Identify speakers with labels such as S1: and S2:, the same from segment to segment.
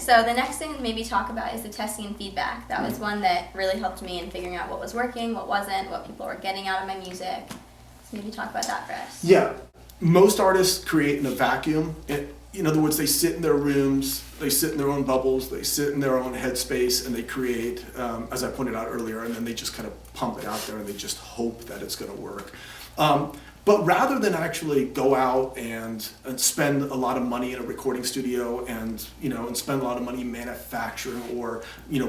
S1: so the next thing to maybe talk about is the testing and feedback. That was one that really helped me in figuring out what was working, what wasn't, what people were getting out of my music. So maybe talk about that for us.
S2: Yeah. Most artists create in a vacuum. In other words, they sit in their rooms, they sit in their own bubbles, they sit in their own headspace, and they create, as I pointed out earlier, and then they just kind of pump it out there and they just hope that it's going to work. But rather than actually go out and spend a lot of money in a recording studio and spend a lot of money manufacturing or,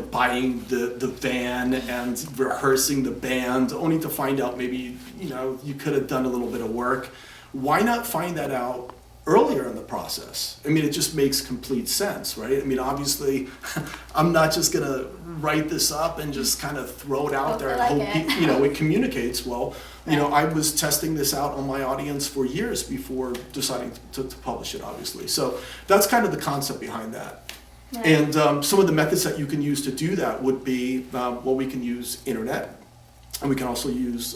S2: buying the van and rehearsing the band, only to find out maybe, you could have done a little bit of work, why not find that out earlier in the process? I mean, it just makes complete sense, right? I mean, obviously, I'm not just going to write this up and just kind of throw it out there and hope it communicates well. Right. I was testing this out on my audience for years before deciding to publish it, obviously. So that's kind of the concept behind that. Right. And some of the methods that you can use to do that would be, we can use internet, and we can also use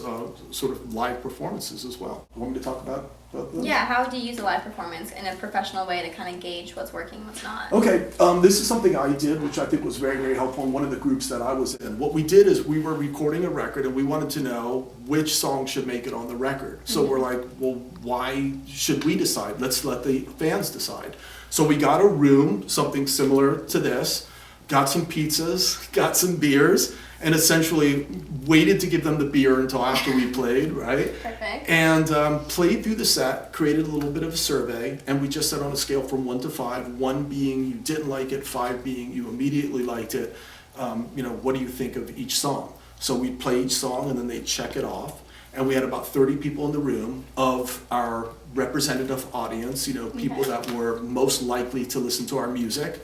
S2: sort of live performances as well. You want me to talk about those?
S1: Yeah, how would you use a live performance in a professional way to kind of gauge what's working, what's not?
S2: Okay, this is something I did, which I think was very, very helpful in one of the groups that I was in. What we did is we were recording a record, and we wanted to know which song should make it on the record. So we're like, well, why should we decide? Let's let the fans decide. So we got a room, something similar to this, got some pizzas, got some beers, and essentially waited to give them the beer until after we played, right?
S1: Perfect.
S2: And played through the set, created a little bit of a survey, and we just said on a scale from 1 to 5, 1 being you didn't like it, 5 being you immediately liked it, what do you think of each song? So we'd play each song and then they'd check it off. And we had about 30 people in the room of our representative audience, people that were most likely to listen to our music.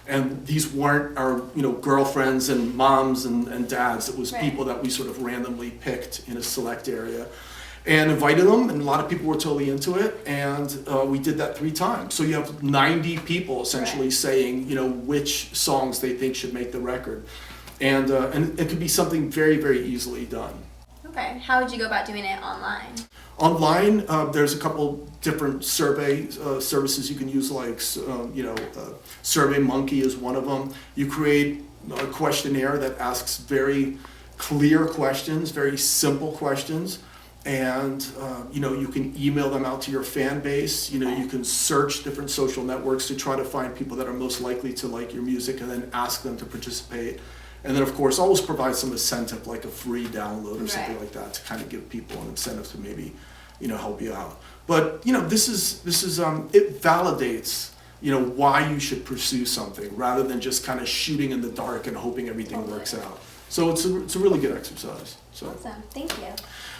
S2: And these weren't our, girlfriends and moms and dads. It was people that we sort of randomly picked in a select area and invited them. And a lot of people were totally into it. And we did that 3 times. So you have 90 people essentially saying, which songs they think should make the record. And it could be something very, very easily done.
S1: Okay. How would you go about doing it online?
S2: Online, there's a couple different survey services you can use, like SurveyMonkey is one of them. You create a questionnaire that asks very clear questions, very simple questions, and you can email them out to your fan base. You can search different social networks to try to find people that are most likely to like your music, and then ask them to participate. And then, of course, always provide some incentive, like a free download or something like that, to kind of give people an incentive to maybe, help you out. But this is it validates, why you should pursue something rather than just kind of shooting in the dark and hoping everything works out. So it's a really good exercise. So.
S1: Awesome, thank you.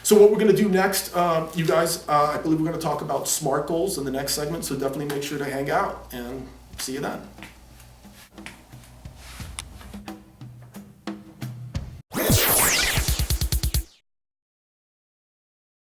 S2: So what we're going to do next, you guys, I believe we're going to talk about SMART goals in the next segment. So definitely make sure to hang out and see you then.